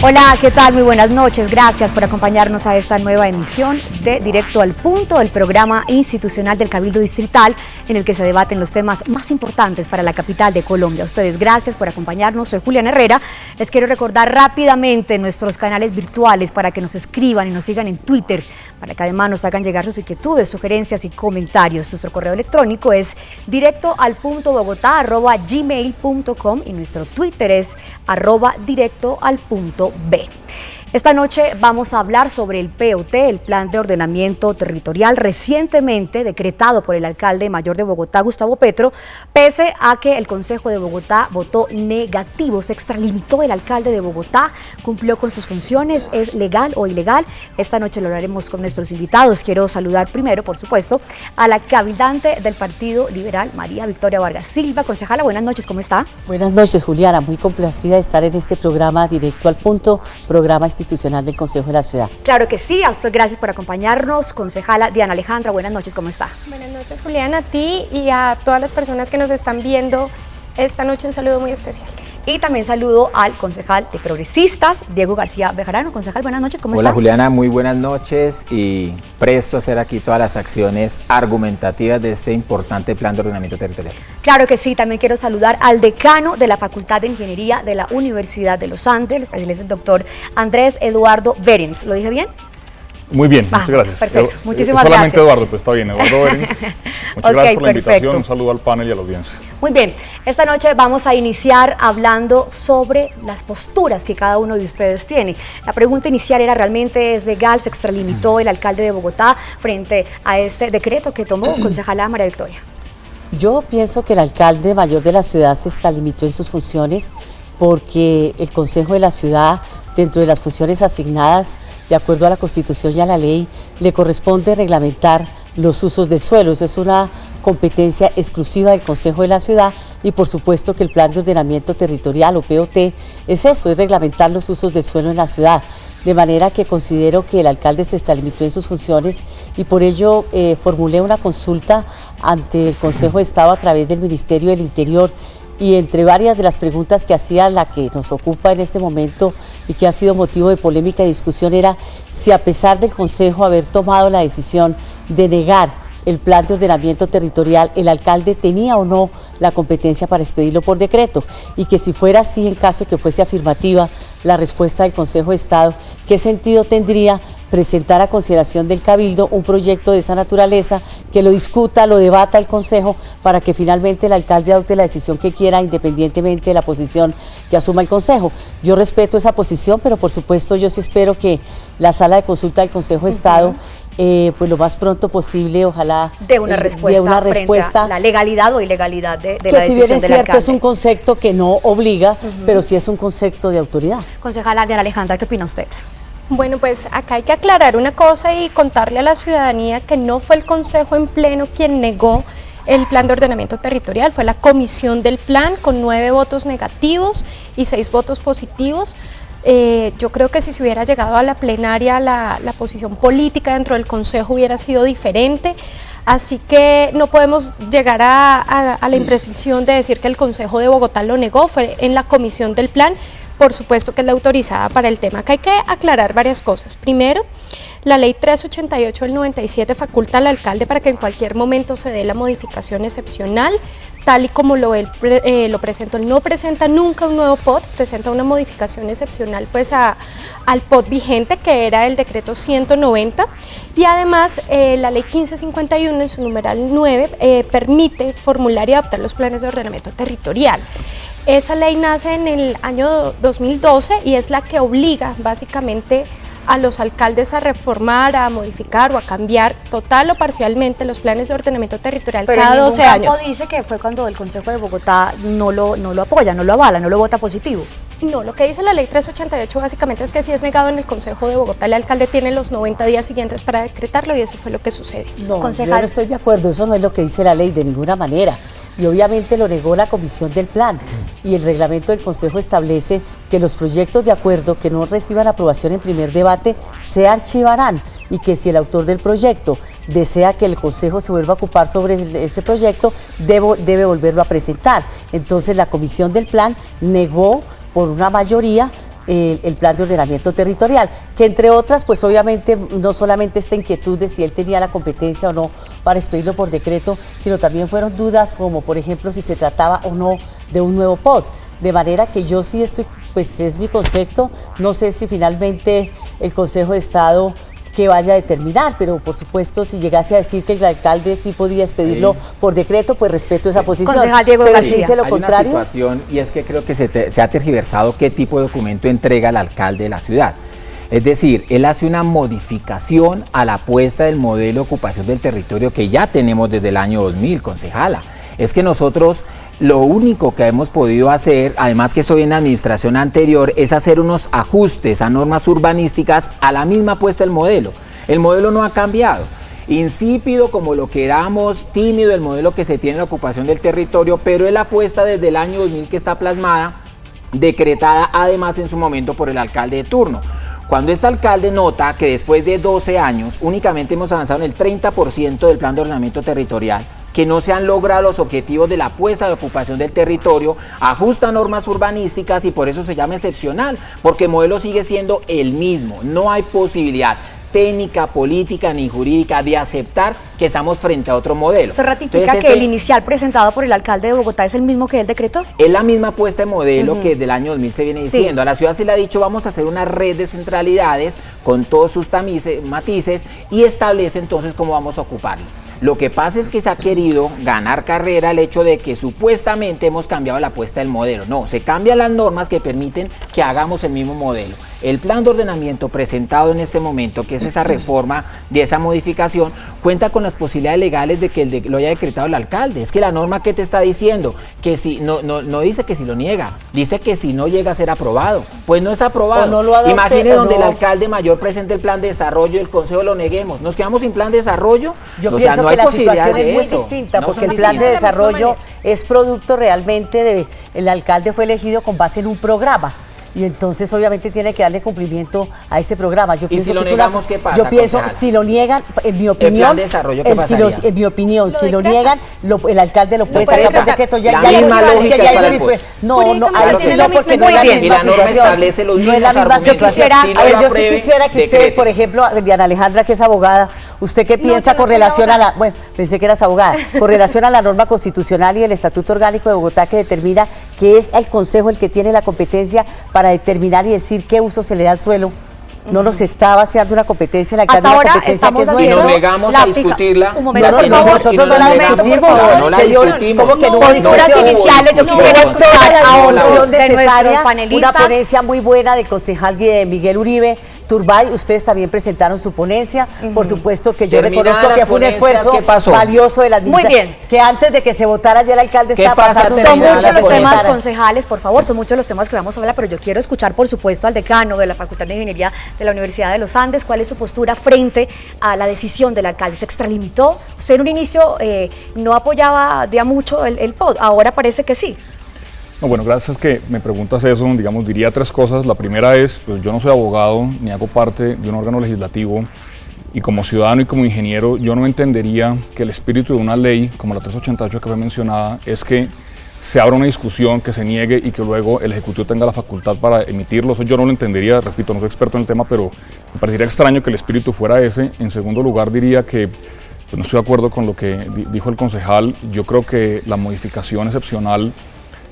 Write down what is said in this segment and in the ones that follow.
Hola, ¿qué tal? Muy buenas noches. Gracias por acompañarnos a esta nueva emisión de Directo al Punto, el programa institucional del Cabildo Distrital en el que se debaten los temas más importantes para la capital de Colombia. A ustedes, gracias por acompañarnos. Soy Juliana Herrera. Les quiero recordar rápidamente nuestros canales virtuales para que nos escriban y nos sigan en Twitter, para que además nos hagan llegar sus inquietudes, sugerencias y comentarios. Nuestro correo electrónico es directoalpunto@gmail.com y nuestro Twitter es @directoalpunto B. Esta noche vamos a hablar sobre el POT, el Plan de Ordenamiento Territorial, recientemente decretado por el alcalde mayor de Bogotá, Gustavo Petro, pese a que el Consejo de Bogotá votó negativo. Se extralimitó el alcalde de Bogotá, cumplió con sus funciones, ¿es legal o ilegal? Esta noche lo hablaremos con nuestros invitados. Quiero saludar primero, por supuesto, a la cabildante del Partido Liberal, María Victoria Vargas Silva. Concejala, buenas noches, ¿cómo está? Buenas noches, Juliana, muy complacida de estar en este programa Directo al Punto, programa institucional del Consejo de la Ciudad. Claro que sí, a usted gracias por acompañarnos. Concejala Diana Alejandra, buenas noches, ¿cómo está? Buenas noches, Juliana, a ti y a todas las personas que nos están viendo esta noche, un saludo muy especial. Y también saludo al concejal de Progresistas, Diego García Bejarano. Concejal, buenas noches, ¿cómo está? Hola Juliana, muy buenas noches y presto a hacer aquí todas las acciones argumentativas de este importante plan de ordenamiento territorial. Claro que sí, también quiero saludar al decano de la Facultad de Ingeniería de la Universidad de los Andes, él es el doctor Andrés Eduardo Berens. ¿Lo dije bien? Muy bien, muchas gracias. Perfecto, muchísimas gracias. Solamente Eduardo, pues está bien, Eduardo Berens. Muchas gracias por la invitación, un saludo al panel y a la audiencia. Muy bien, esta noche vamos a iniciar hablando sobre las posturas que cada uno de ustedes tiene. La pregunta inicial era, ¿realmente es legal? ¿Se extralimitó el alcalde de Bogotá frente a este decreto que tomó concejala María Victoria? Yo pienso que el alcalde mayor de la ciudad se extralimitó en sus funciones porque el Consejo de la Ciudad, dentro de las funciones asignadas de acuerdo a la Constitución y a la ley, le corresponde reglamentar los usos del suelo. Eso es una competencia exclusiva del Consejo de la Ciudad y por supuesto que el Plan de Ordenamiento Territorial o POT es eso, es reglamentar los usos del suelo en la ciudad. De manera que considero que el alcalde se extralimitó en sus funciones y por ello formulé una consulta ante el Consejo de Estado a través del Ministerio del Interior. Y entre varias de las preguntas que hacía la que nos ocupa en este momento y que ha sido motivo de polémica y discusión era si a pesar del Consejo haber tomado la decisión de negar el plan de ordenamiento territorial, el alcalde tenía o no la competencia para expedirlo por decreto y que si fuera así, en caso que fuese afirmativa la respuesta del Consejo de Estado, ¿qué sentido tendría presentar a consideración del Cabildo un proyecto de esa naturaleza, que lo discuta, lo debata el Consejo, para que finalmente el alcalde adopte la decisión que quiera, independientemente de la posición que asuma el Consejo? Yo respeto esa posición, pero por supuesto yo sí espero que la sala de consulta del Consejo de Estado, pues lo más pronto posible, ojalá de una respuesta frente a la legalidad o ilegalidad de la decisión del alcalde. Que si bien es cierto, es un concepto que no obliga, pero sí es un concepto de autoridad. Concejala Diana Alejandra, ¿qué opina usted? Bueno, pues acá hay que aclarar una cosa y contarle a la ciudadanía que no fue el Consejo en pleno quien negó el plan de ordenamiento territorial, fue la comisión del plan con 9 votos negativos y 6 votos positivos. Yo creo que si se hubiera llegado a la plenaria la posición política dentro del Consejo hubiera sido diferente, así que no podemos llegar a la imprecisión de decir que el Consejo de Bogotá lo negó, fue en la comisión del plan. Por supuesto que es la autorizada para el tema. Acá hay que aclarar varias cosas. Primero, la ley 388 del 97 faculta al alcalde para que en cualquier momento se dé la modificación excepcional, tal y como lo presentó. Él no presenta nunca un nuevo POT, presenta una modificación excepcional pues al POT vigente, que era el decreto 190, y además la ley 1551 en su numeral 9 permite formular y adoptar los planes de ordenamiento territorial. Esa ley nace en el año 2012 y es la que obliga básicamente a los alcaldes a reformar, a modificar o a cambiar total o parcialmente los planes de ordenamiento territorial cada 12 años. Pero dice que fue cuando el Consejo de Bogotá no lo apoya, no lo avala, no lo vota positivo. No, lo que dice la ley 388 básicamente es que si es negado en el Consejo de Bogotá, el alcalde tiene los 90 días siguientes para decretarlo y eso fue lo que sucede. No, concejal, yo no estoy de acuerdo, eso no es lo que dice la ley de ninguna manera. Y obviamente lo negó la comisión del plan y el reglamento del Consejo establece que los proyectos de acuerdo que no reciban aprobación en primer debate se archivarán y que si el autor del proyecto desea que el Consejo se vuelva a ocupar sobre ese proyecto, debe volverlo a presentar. Entonces la comisión del plan negó por una mayoría el plan de ordenamiento territorial, que entre otras, pues obviamente no solamente esta inquietud de si él tenía la competencia o no para expedirlo por decreto, sino también fueron dudas como por ejemplo si se trataba o no de un nuevo POT, de manera que yo sí estoy, pues es mi concepto, no sé si finalmente el Consejo de Estado que vaya a determinar, pero por supuesto si llegase a decir que el alcalde sí podía expedirlo por decreto, pues respeto esa posición. Concejal Diego pero García. si dice lo Hay contrario. una situación y es que creo que se ha tergiversado qué tipo de documento entrega el alcalde de la ciudad. Es decir, él hace una modificación a la apuesta del modelo de ocupación del territorio que ya tenemos desde el año 2000, concejala. Es que nosotros lo único que hemos podido hacer, además que estoy en la administración anterior, es hacer unos ajustes a normas urbanísticas a la misma apuesta del modelo. El modelo no ha cambiado. Insípido como lo queramos, tímido el modelo que se tiene en la ocupación del territorio, pero es la apuesta desde el año 2000 que está plasmada, decretada además en su momento por el alcalde de turno. Cuando este alcalde nota que después de 12 años únicamente hemos avanzado en el 30% del plan de ordenamiento territorial, que no se han logrado los objetivos de la apuesta de ocupación del territorio, ajusta normas urbanísticas y por eso se llama excepcional, porque el modelo sigue siendo el mismo, no hay posibilidad técnica, política ni jurídica de aceptar que estamos frente a otro modelo. ¿Se ratifica que el inicial presentado por el alcalde de Bogotá es el mismo que el decreto? Es la misma apuesta de modelo que desde el año 2000 se viene diciendo. A la ciudad se le ha dicho vamos a hacer una red de centralidades con todos sus matices y establece entonces cómo vamos a ocuparlo. Lo que pasa es que se ha querido ganar carrera el hecho de que supuestamente hemos cambiado la apuesta del modelo. No, se cambian las normas que permiten que hagamos el mismo modelo. El plan de ordenamiento presentado en este momento, que es esa reforma de esa modificación, cuenta con las posibilidades legales de que lo haya decretado el alcalde. Es que la norma que te está diciendo, que si no dice que si lo niega, dice que si no llega a ser aprobado, pues no es aprobado. No lo adopte, imagine donde el alcalde mayor presente el plan de desarrollo y el consejo lo neguemos. ¿Nos quedamos sin plan de desarrollo? Yo pienso que la situación es muy distinta, No porque son el plan de distintas. desarrollo es producto realmente de, el alcalde fue elegido con base en un programa. Y entonces obviamente tiene que darle cumplimiento a ese programa. Yo pienso si lo que negamos, ¿qué pasa, yo pienso, concejal? si lo niegan, en mi opinión, plan de desarrollo, ¿qué pasaría? en mi opinión, Lo si lo decreta. niegan, el alcalde lo puede sacar decreta. por decreto. La misma lógica es para el POT. No, ahí Jurídicamente sí tiene no, la porque misma no es la lógica. Y misma la norma situación. establece los No es la mismos misma argumentos. situación. Si no A ver, lo yo sí apruebe, quisiera que ustedes, decrete. por ejemplo, Diana Alejandra, que es abogada, ¿usted qué piensa yo no con soy relación a abogada. la, bueno, pensé que eras abogada, con relación a la norma constitucional y el Estatuto Orgánico de Bogotá que determina que es el Consejo el que tiene la competencia para determinar y decir qué uso se le da al suelo? No nos está vaciando una competencia, el alcalde Hasta de ahora la competencia estamos que es Y haciendo nos nuestra. negamos la a discutirla. Un momento, No, por no, favor. nosotros no la discutimos, No la se dio discutimos. como que no hubo Posturas discusión. iniciales, yo No, quisiera toda escuchar la ahora discusión de nuestros necesaria, una panelistas. ponencia muy buena del concejal Miguel Uribe Turbay. Ustedes también presentaron su ponencia. Por supuesto que yo Terminadas reconozco que las fue un ponencias, esfuerzo ¿qué pasó? valioso de la administración. Muy bien. Que antes de que se votara ya el alcalde ¿Qué estaba pasa? pasando Son Terminadas muchos las los temas, ponencias. concejales, por favor, son muchos los temas que vamos a hablar, pero yo quiero escuchar, por supuesto, al decano de la Facultad de Ingeniería de la Universidad de los Andes. ¿Cuál es su postura frente a la decisión del alcalde? ¿Se extralimitó? Usted en un inicio no apoyaba de a mucho el POT, ahora parece que sí. No, bueno, gracias que me preguntas eso, digamos, diría tres cosas. La primera es, pues yo no soy abogado ni hago parte de un órgano legislativo y como ciudadano y como ingeniero yo no entendería que el espíritu de una ley como la 388 que fue mencionada es que se abra una discusión, que se niegue y que luego el Ejecutivo tenga la facultad para emitirlo. Eso yo no lo entendería, repito, no soy experto en el tema, pero me parecería extraño que el espíritu fuera ese. En segundo lugar diría que pues, no estoy de acuerdo con lo que dijo el concejal. Yo creo que la modificación excepcional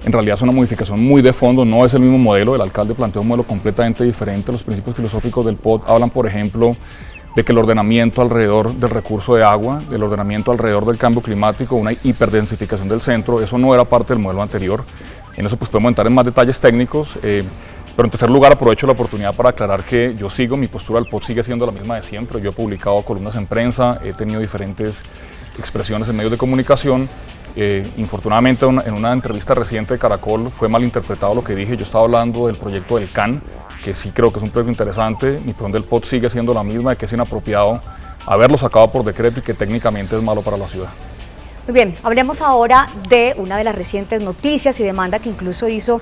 en realidad es una modificación muy de fondo, no es el mismo modelo. El alcalde plantea un modelo completamente diferente. Los principios filosóficos del POT hablan, por ejemplo, de que el ordenamiento alrededor del recurso de agua, del ordenamiento alrededor del cambio climático, una hiperdensificación del centro, eso no era parte del modelo anterior. En eso pues podemos entrar en más detalles técnicos, pero en tercer lugar aprovecho la oportunidad para aclarar que yo sigo, mi postura del POT sigue siendo la misma de siempre. Yo he publicado columnas en prensa, he tenido diferentes expresiones en medios de comunicación. Infortunadamente en una entrevista reciente de Caracol fue malinterpretado lo que dije. Yo estaba hablando del proyecto del CAN, que sí creo que es un proyecto interesante. Mi posición del POT sigue siendo la misma, de que es inapropiado haberlo sacado por decreto y que técnicamente es malo para la ciudad. Muy bien, hablemos ahora de una de las recientes noticias y demanda que incluso hizo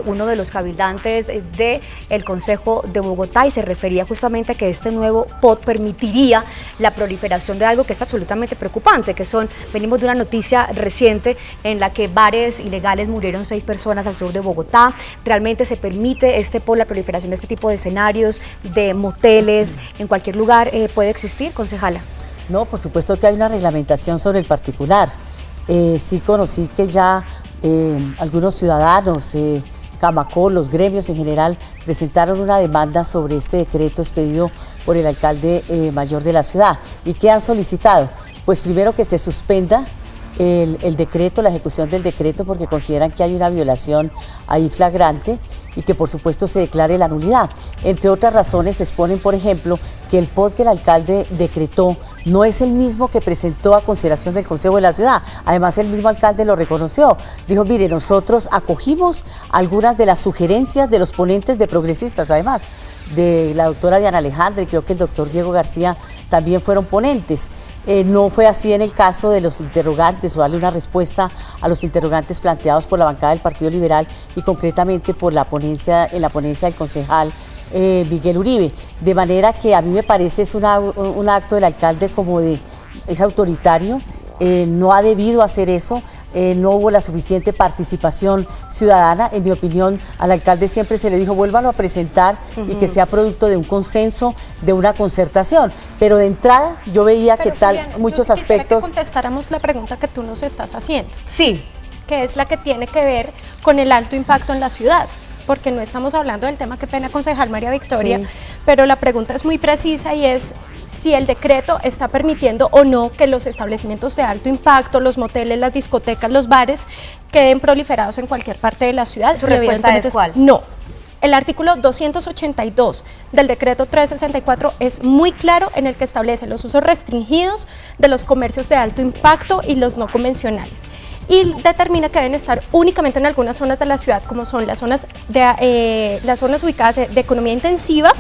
uno de los cabildantes del Consejo de Bogotá, y se refería justamente a que este nuevo POT permitiría la proliferación de algo que es absolutamente preocupante, que venimos de una noticia reciente en la que bares ilegales murieron 6 personas al sur de Bogotá. ¿Realmente se permite este POT, la proliferación de este tipo de escenarios, de moteles, en cualquier lugar puede existir, concejala? No, por supuesto que hay una reglamentación sobre el particular. Sí conocí que ya algunos ciudadanos, Camacol, los gremios en general, presentaron una demanda sobre este decreto expedido por el alcalde mayor de la ciudad. ¿Y qué han solicitado? Pues primero que se suspenda el decreto, la ejecución del decreto, porque consideran que hay una violación ahí flagrante, y que por supuesto se declare la nulidad. Entre otras razones exponen, por ejemplo, que el POT que el alcalde decretó no es el mismo que presentó a consideración del Consejo de la Ciudad. Además, el mismo alcalde lo reconoció. Dijo, mire, nosotros acogimos algunas de las sugerencias de los ponentes de progresistas, además, de la doctora Diana Alejandra, y creo que el doctor Diego García también fueron ponentes. No fue así en el caso de los interrogantes, o darle una respuesta a los interrogantes planteados por la bancada del Partido Liberal y concretamente por la ponencia, en la ponencia del concejal Miguel Uribe. De manera que a mí me parece es un acto del alcalde es autoritario. No ha debido hacer eso, no hubo la suficiente participación ciudadana. En mi opinión, al alcalde siempre se le dijo, vuélvalo a presentar y que sea producto de un consenso, de una concertación. Pero de entrada yo veía que muchos aspectos... Que contestáramos la pregunta que tú nos estás haciendo. Sí. Que es la que tiene que ver con el alto impacto en la ciudad, porque no estamos hablando del tema, qué pena, concejal María Victoria, sí, pero la pregunta es muy precisa y es si el decreto está permitiendo o no que los establecimientos de alto impacto, los moteles, las discotecas, los bares, queden proliferados en cualquier parte de la ciudad. ¿Su respuesta es cuál? No. El artículo 282 del decreto 364 es muy claro, en el que establece los usos restringidos de los comercios de alto impacto y los no convencionales, y determina que deben estar únicamente en algunas zonas de la ciudad, como son las zonas ubicadas de economía intensiva,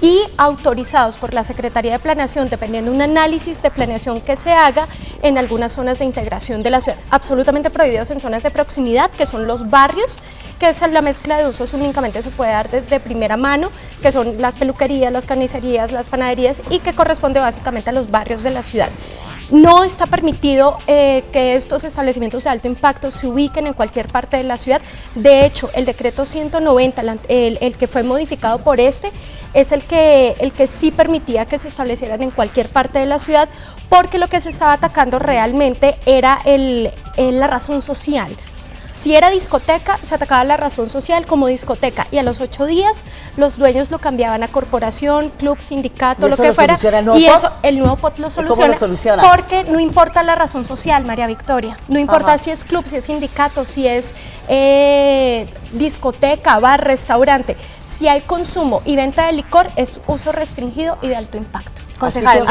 y autorizados por la Secretaría de Planeación, dependiendo de un análisis de planeación que se haga en algunas zonas de integración de la ciudad. Absolutamente prohibidos en zonas de proximidad, que son los barrios, que es la mezcla de usos únicamente se puede dar desde primera mano, que son las peluquerías, las carnicerías, las panaderías, y que corresponde básicamente a los barrios de la ciudad. No está permitido que estos establecimientos de alto impacto se ubiquen en cualquier parte de la ciudad. De hecho, el decreto 190, el que fue modificado por es el que sí permitía que se establecieran en cualquier parte de la ciudad, porque lo que se estaba atacando realmente era la razón social. Si era discoteca, se atacaba la razón social como discoteca, y a los 8 días los dueños lo cambiaban a corporación, club, sindicato, lo que fuera, y eso el nuevo POT lo soluciona. ¿Cómo lo soluciona? Porque no importa la razón social, María Victoria, no importa si es club, si es sindicato, si es discoteca, bar, restaurante, si hay consumo y venta de licor, es uso restringido y de alto impacto. Concejal,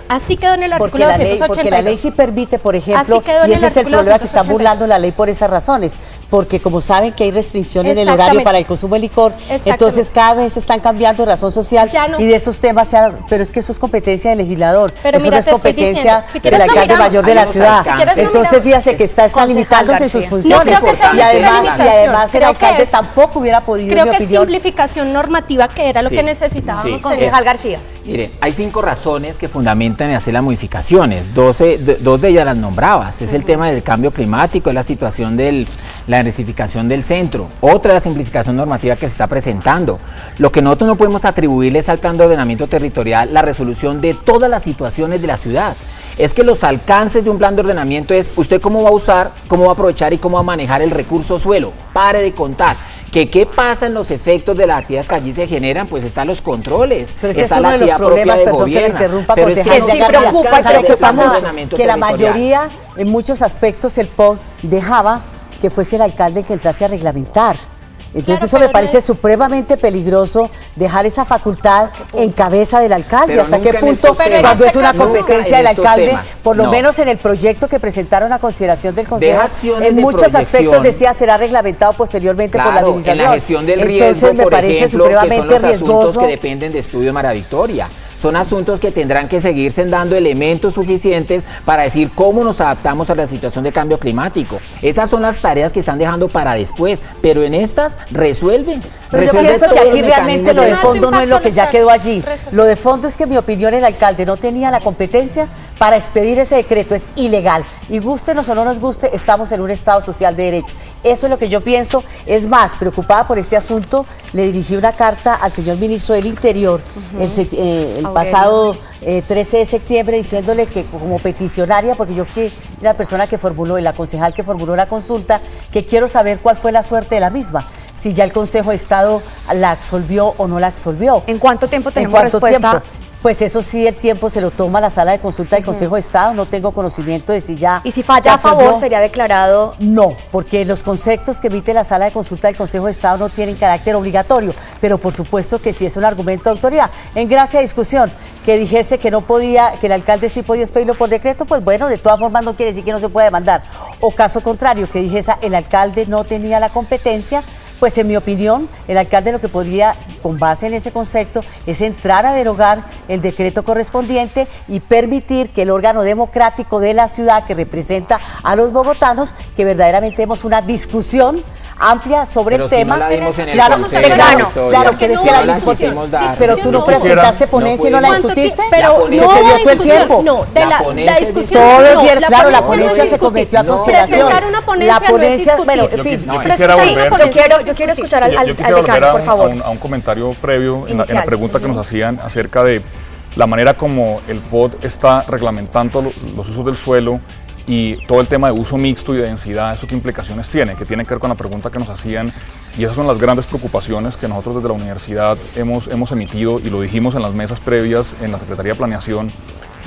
así quedó en el artículo 282. Porque la ley sí permite, por ejemplo, y ese es el problema, que está burlando la ley por esas razones, porque como saben que hay restricción en el horario para el consumo de licor, entonces cada vez se están cambiando razón social, y de esos temas, pero es que eso es competencia del legislador, pero eso mira, no es competencia del alcalde mayor de la ciudad. Entonces fíjate que está limitándose en sus funciones, y además el alcalde tampoco hubiera podido, creo que es simplificación normativa, que era lo que necesitábamos. Concejal García. Miren, hay 5 razones que fundamentan hacer las modificaciones, dos de ellas las nombrabas, es el tema del cambio climático, es la situación de la densificación del centro, otra es la simplificación normativa que se está presentando. Lo que nosotros no podemos atribuirles al plan de ordenamiento territorial, la resolución de todas las situaciones de la ciudad, es que los alcances de un plan de ordenamiento es usted cómo va a usar, cómo va a aprovechar y cómo va a manejar el recurso suelo, pare de contar. ¿Qué pasa en los efectos de las actividades que allí se generan? Pues están los controles, pero está la actividad propia de gobierno. Que le interrumpa, pero es que sí preocupa, ¿sabe qué pasa? Que la mayoría, en muchos aspectos, el POT dejaba que fuese el alcalde el que entrase a reglamentar. Entonces eso me parece supremamente peligroso, dejar esa facultad en cabeza del alcalde. Pero ¿hasta qué punto, cuando es una competencia del alcalde, por lo no. menos en el proyecto que presentaron a consideración del Consejo, en de muchos aspectos decía será reglamentado posteriormente por la administración? En la gestión del riesgo, entonces me por parece ejemplo, supremamente que son los riesgoso asuntos que dependen de estudio de María Victoria. son asuntos que tendrán que seguirse dando elementos suficientes para decir cómo nos adaptamos a la situación de cambio climático. Esas son las tareas que están dejando para después, pero en estas resuelven. Pero yo pienso que aquí realmente lo de fondo no es lo que ya quedó allí. Lo de fondo es que, en mi opinión, el alcalde no tenía la competencia para expedir ese decreto, es ilegal. Y gústenos o no nos guste, estamos en un Estado social de derecho. Eso es lo que yo pienso. Es más, preocupada por este asunto, le dirigí una carta al señor ministro del Interior el pasado 13 de septiembre diciéndole que como peticionaria, porque yo fui la persona que formuló, la concejal que formuló la consulta, que quiero saber cuál fue la suerte de la misma, si ya el Consejo de Estado la absolvió o no la absolvió. ¿En cuánto tiempo tenemos respuesta? Tiempo? Pues eso sí, el tiempo se lo toma la sala de consulta del Consejo de Estado, no tengo conocimiento de si ya... ¿Y si falla a favor sería declarado? No, porque los conceptos que emite la sala de consulta del Consejo de Estado no tienen carácter obligatorio, pero por supuesto que sí es un argumento de autoridad. En gracia de discusión, que dijese que no podía, que el alcalde sí podía expedirlo por decreto, pues bueno, de todas formas no quiere decir que no se puede demandar. O caso contrario, que dijese el alcalde no tenía la competencia, pues en mi opinión, el alcalde lo que podría, con base en ese concepto, es entrar a derogar el decreto correspondiente y permitir que el órgano democrático de la ciudad que representa a los bogotanos, que verdaderamente demos una discusión amplia sobre el tema. No la vimos en el claro, claro, que es que la discusión. Pero tú no presentaste ponencia y no la discutiste. Pero no el tiempo. No, de la discusión. Todo el día, claro, la ponencia se cometió a consideración. Presentar una ponencia, la ponencia, no es bueno, discutir. en fin. Yo quiero escuchar al decano, por favor. A un comentario previo en la pregunta que nos hacían acerca de la manera como el POT está reglamentando los usos del suelo y todo el tema de uso mixto y de densidad, ¿eso qué implicaciones tiene? Que tiene que ver con la pregunta que nos hacían, y esas son las grandes preocupaciones que nosotros desde la universidad hemos emitido y lo dijimos en las mesas previas en la Secretaría de Planeación,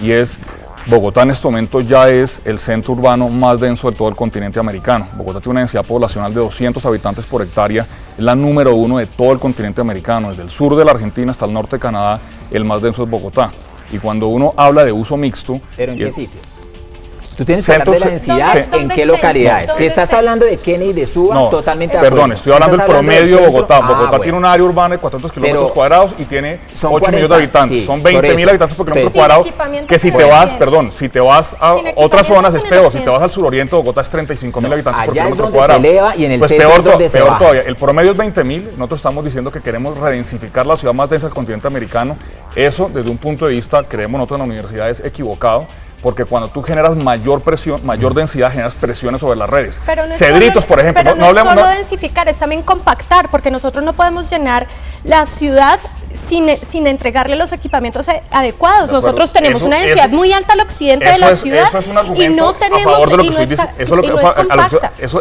y es: Bogotá en este momento ya es el centro urbano más denso de todo el continente americano. Bogotá tiene una densidad poblacional de 200 habitantes por hectárea, es la número 1 de todo el continente americano, desde el sur de la Argentina hasta el norte de Canadá, el más denso es Bogotá. Y cuando uno habla de uso mixto... ¿Pero en qué sitios? Tú tienes que hablar de la densidad, ¿en qué localidades? Si estás hablando de Kennedy y de Suba, no, totalmente perdón, estoy hablando del promedio de Bogotá. Bogotá bueno. tiene un área urbana de 400 kilómetros cuadrados y tiene 8 millones de habitantes. Sí, son 20.000 habitantes por kilómetro cuadrado. Que si te vas, si te vas a otras zonas es peor. Si te vas al suroriente, Bogotá es 35.000 habitantes por kilómetro cuadrado. Allá es donde se eleva y en el pues centro peor, es donde se peor baja. todavía. El promedio es 20.000. Nosotros estamos diciendo que queremos redensificar la ciudad más densa del continente americano. Eso, desde un punto de vista, creemos nosotros en la universidad, es equivocado. Porque cuando tú generas mayor presión, mayor densidad, generas presiones sobre las redes. Pero no Cedritos, por ejemplo. Pero no es solo densificar, es también compactar, porque nosotros no podemos llenar la ciudad sin entregarle los equipamientos adecuados. Nosotros tenemos una densidad muy alta al occidente de la ciudad y no tenemos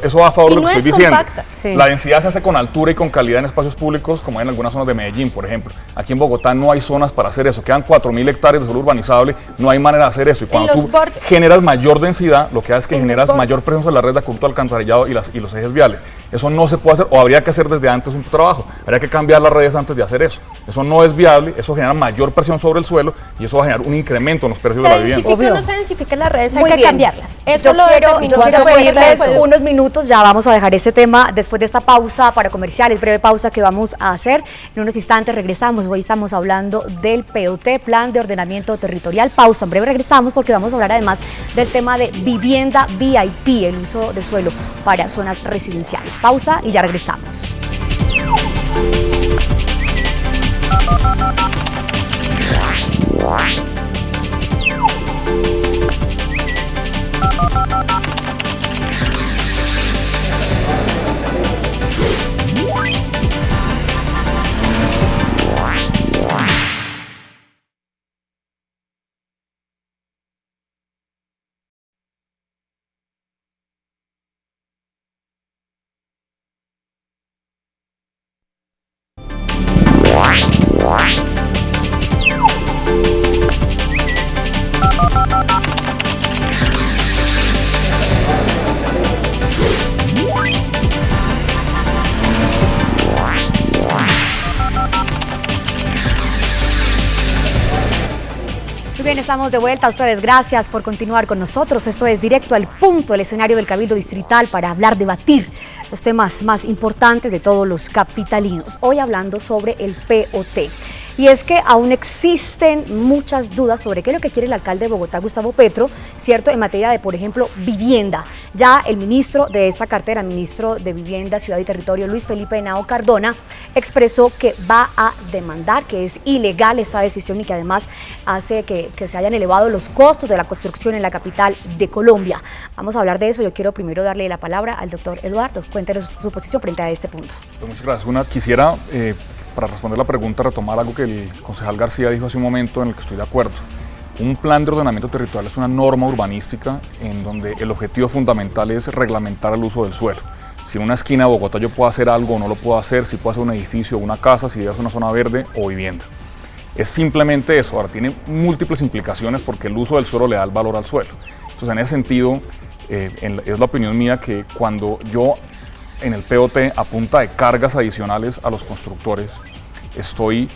eso va a favor de lo que estoy diciendo. La densidad se hace con altura y con calidad en espacios públicos, como hay en algunas zonas de Medellín, por ejemplo. Aquí en Bogotá no hay zonas para hacer eso. Quedan 4.000 hectáreas de suelo urbanizable, no hay manera de hacer eso. Y cuando tú generas mayor densidad, lo que haces es que generas mayor presión sobre la red de acueducto, alcantarillado y los ejes viales. Eso no se puede hacer, o habría que hacer desde antes un trabajo. Habría que cambiar las redes antes de hacer eso. Eso no es viable, eso genera mayor presión sobre el suelo y eso va a generar un incremento en los precios de la vivienda. Se densifique o no se densifique las redes, hay Muy que bien. cambiarlas. Eso Yo quiero pedirles unos minutos, ya vamos a dejar este tema después de esta pausa para comerciales, breve pausa que vamos a hacer. En unos instantes regresamos, hoy estamos hablando del POT, Plan de Ordenamiento Territorial. Pausa, en breve regresamos porque vamos a hablar además del tema de vivienda VIP, el uso de suelo para zonas residenciales. Pausa y ya regresamos. Muy bien, estamos de vuelta. A ustedes, gracias por continuar con nosotros. Esto es Directo al Punto, el escenario del Cabildo Distrital para hablar, debatir los temas más importantes de todos los capitalinos. Hoy hablando sobre el POT. y es que aún existen muchas dudas sobre qué es lo que quiere el alcalde de Bogotá, Gustavo Petro, cierto, en materia de, por ejemplo, vivienda. Ya el ministro de esta cartera, ministro de Vivienda, Ciudad y Territorio, Luis Felipe Henao Cardona, expresó que va a demandar, que es ilegal esta decisión y que además hace que se hayan elevado los costos de la construcción en la capital de Colombia. Vamos a hablar de eso. Yo quiero primero darle la palabra al doctor Eduardo. Cuéntenos su posición frente a este punto. Muchas gracias. Quisiera, para responder la pregunta, retomar algo que el concejal García dijo hace un momento en el que estoy de acuerdo. Un plan de ordenamiento territorial es una norma urbanística en donde el objetivo fundamental es reglamentar el uso del suelo. Si en una esquina de Bogotá yo puedo hacer algo o no lo puedo hacer, si puedo hacer un edificio o una casa, si debe ser una zona verde o vivienda. Es simplemente eso. Ahora, tiene múltiples implicaciones porque el uso del suelo le da el valor al suelo. Entonces, en ese sentido, es la opinión mía que cuando yo en el POT a punta de cargas adicionales a los constructores estoy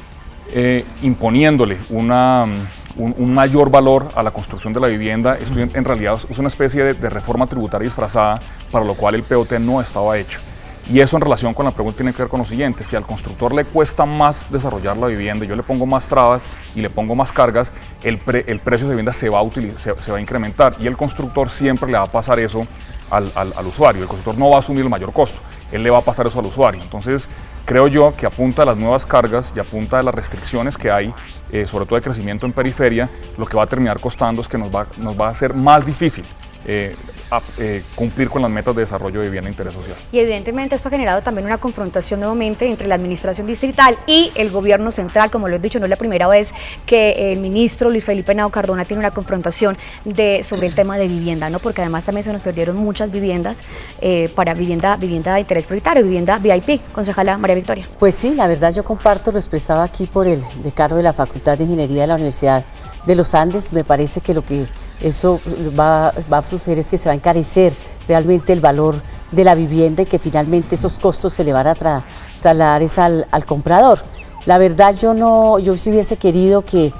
imponiéndole un mayor valor a la construcción de la vivienda, estoy en realidad es una especie de reforma tributaria disfrazada para lo cual el POT no estaba hecho. Y eso en relación con la pregunta tiene que ver con lo siguiente: si al constructor le cuesta más desarrollar la vivienda, yo le pongo más trabas y le pongo más cargas, el precio de vivienda se va a incrementar y el constructor siempre le va a pasar eso al usuario. El constructor no va a asumir el mayor costo, él le va a pasar eso al usuario. Entonces, creo yo que a punta de las nuevas cargas y a punta de las restricciones que hay, sobre todo de crecimiento en periferia, lo que va a terminar costando es que nos va a ser más difícil cumplir con las metas de desarrollo de vivienda de interés social. Y evidentemente esto ha generado también una confrontación nuevamente entre la administración distrital y el gobierno central. Como lo he dicho, no es la primera vez que el ministro Luis Felipe Henao Cardona tiene una confrontación sobre el tema de vivienda, ¿no? Porque además también se nos perdieron muchas viviendas para vivienda de interés prioritario, vivienda VIP. Concejala María Victoria. Pues sí, la verdad yo comparto, lo expresaba aquí por el decano de la Facultad de Ingeniería de la Universidad de los Andes. Me parece que lo que eso va a suceder es que se va a encarecer realmente el valor de la vivienda y que finalmente esos costos se le van a trasladar al comprador. La verdad yo sí hubiese querido que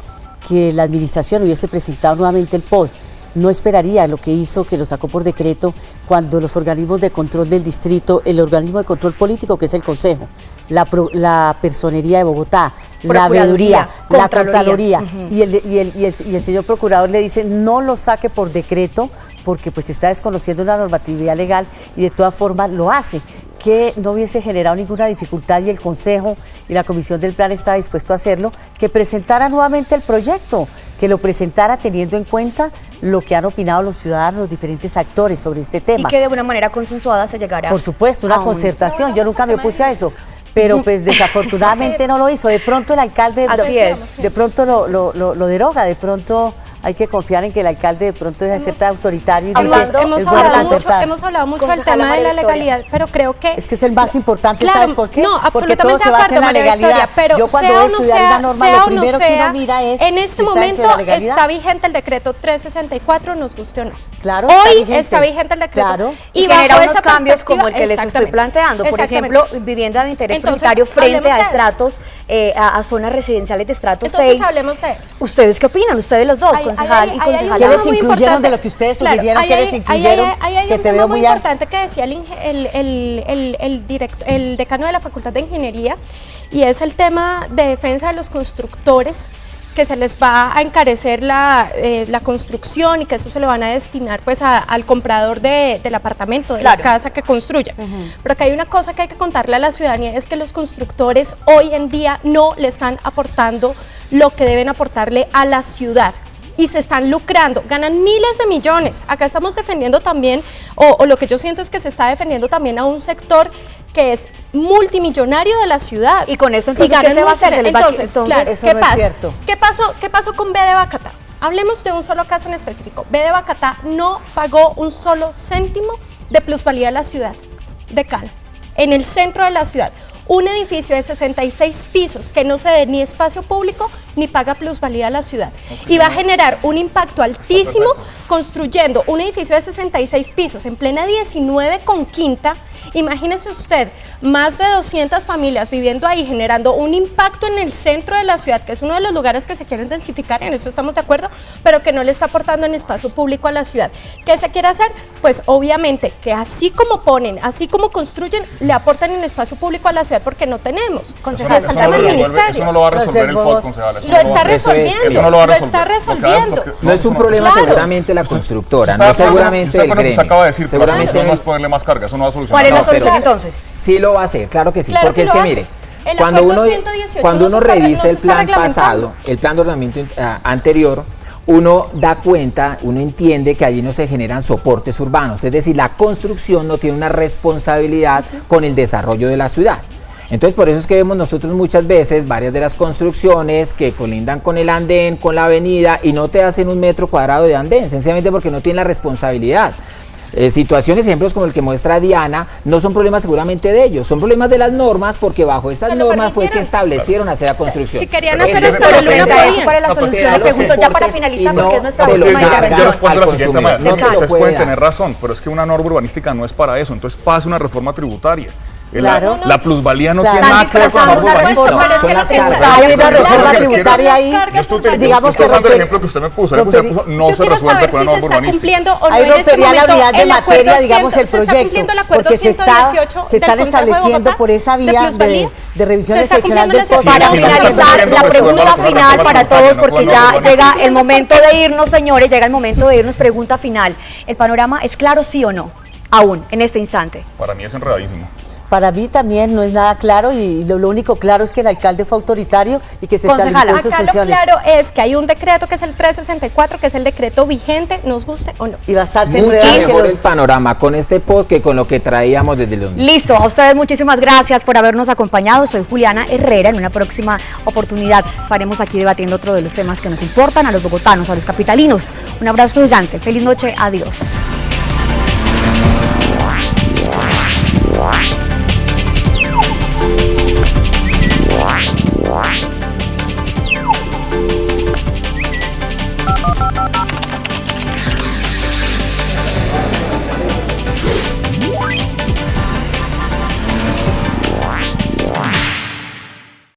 la administración hubiese presentado nuevamente el POT. No esperaría lo que hizo, que lo sacó por decreto, cuando los organismos de control del distrito, el organismo de control político que es el Consejo, la Personería de Bogotá, la Veeduría, la Contraloría y el señor procurador le dice no lo saque por decreto porque pues está desconociendo la normatividad legal y de todas formas lo hace, que no hubiese generado ninguna dificultad y el Consejo y la Comisión del Plan está dispuesto a hacerlo, que presentara nuevamente el proyecto, que lo presentara teniendo en cuenta lo que han opinado los ciudadanos, los diferentes actores sobre este tema. Y que de una manera consensuada se llegara. Por supuesto, una concertación, yo nunca me opuse a eso. Pero pues desafortunadamente no lo hizo. De pronto el alcalde de pronto lo deroga, de pronto hay que confiar en que el alcalde de pronto deja de ser tan autoritario y dice, hemos hablado mucho del tema de la legalidad, pero creo que... Es que es el más importante, claro, ¿sabes por qué? No, porque todo se basa en la legalidad. Pero yo cuando voy a estudiar una norma, lo primero que uno mira es en este si momento está vigente el decreto 364, nos guste o no. Claro, hoy está vigente el decreto. Claro. Y genera unos cambios como el que les estoy planteando. Por ejemplo, vivienda de interés prioritario frente a estratos, a zonas residenciales de estrato 6. Entonces hablemos de eso. ¿Ustedes qué opinan? Ustedes los dos, concejal y concejala. ¿Qué les incluyeron de lo que ustedes sugirieron? ¿Qué les incluyeron? Hay un tema muy importante que decía el decano de la Facultad de Ingeniería, y es el tema de defensa de los constructores, que se les va a encarecer la construcción y que eso se le van a destinar pues al comprador del apartamento, de la casa que construya. Pero que hay una cosa que hay que contarle a la ciudadanía, es que los constructores hoy en día no le están aportando lo que deben aportarle a la ciudad. Y se están lucrando, ganan miles de millones. Acá estamos defendiendo también, o lo que yo siento es que se está defendiendo también a un sector que es multimillonario de la ciudad. Y con esto entonces, ¿qué se va a hacer? Entonces, claro, eso no es cierto. ¿Qué pasó con B de Bacatá? Hablemos de un solo caso en específico. B de Bacatá no pagó un solo céntimo de plusvalía a la ciudad de Cali, en el centro de la ciudad. Un edificio de 66 pisos que no se dé ni espacio público ni paga plusvalía a la ciudad. Y va a generar un impacto altísimo construyendo un edificio de 66 pisos en plena 19 con quinta. Imagínese usted, más de 200 familias viviendo ahí, generando un impacto en el centro de la ciudad, que es uno de los lugares que se quieren densificar, en eso estamos de acuerdo, pero que no le está aportando en espacio público a la ciudad. ¿Qué se quiere hacer? Pues obviamente que así como ponen, así como construyen, le aportan en espacio público a la ciudad, porque no tenemos. Concejal, Eso no lo va a resolver el POT, concejal. Lo está resolviendo, lo está resolviendo. No es un problema seguramente la constructora, no seguramente el gremio. Usted acaba de decir, seguramente pero eso no es ponerle más carga, eso no va a solucionar. ¿Cuál es la nada. solución entonces? Sí lo va a hacer, claro que sí, Claro porque que es lo que hace. mire, El cuando acuerdo uno, 118 cuando uno no se está revisa el plan reglamentando. pasado, el plan de ordenamiento anterior, uno da cuenta, uno entiende que allí no se generan soportes urbanos, es decir, la construcción no tiene una responsabilidad con el desarrollo de la ciudad. Entonces, por eso es que vemos nosotros muchas veces varias de las construcciones que colindan con el andén, con la avenida, y no te hacen 1 metro cuadrado de andén, sencillamente porque no tienen la responsabilidad. Situaciones, ejemplos como el que muestra Diana, no son problemas seguramente de ellos, son problemas de las normas, porque bajo esas Se lo normas fue que permitieron. establecieron hacer la construcción. Si querían hacer Este esto, es lo el no problema. podían. ¿Cuál es la No, porque solución? da Le los pregunto ya para soportes finalizar, y porque no es nuestra de lo última que Yo intervención. respondo de la siguiente consumidor. manera. No te lo Ustedes puede pueden dar. tener razón, pero es que una norma urbanística no es para eso. Entonces pase una reforma tributaria. Claro. La plusvalía no Claro. tiene nada que ver con la Están norma disfrazados, urbanística. pero es que Son no las se cargas. sabe. Hay una reforma Claro, tributaria ahí, digamos que usando el romper- ejemplo que usted me puso, romper- no Yo se quiero resuelve saber con si una se norma está urbanística. cumpliendo o no Ahí en este rompería la momento unidad de el acuerdo materia, digamos, el 100, se está proyecto, cumpliendo el acuerdo porque 118 se están del Consejo de estableciendo Bogotá por esa vía plusvalía. de revisión Se está excepcional del cumpliendo POT. la Para Sí, sí, sí, finalizar, sí, la sí, pregunta sí, final para sí, todos, sí, porque sí, ya sí, sí, llega sí, el sí, momento de irnos, señores, llega el momento de irnos. Pregunta final. ¿El panorama es claro, sí o no? Aún, en este instante. Para mí es enredadísimo. Para mí también no es nada claro y lo único claro es que el alcalde fue autoritario y que se Concejala, extralimitó en sus Acá lo funciones. claro es que hay un decreto que es el 364, que es el decreto vigente, nos guste o no. Y bastante Mucho enredado que mejor los... el panorama con este pod que con lo que traíamos desde el 2000. Listo, a ustedes muchísimas gracias por habernos acompañado. Soy Juliana Herrera. En una próxima oportunidad faremos aquí debatiendo otro de los temas que nos importan a los bogotanos, a los capitalinos. Un abrazo gigante. Feliz noche. Adiós.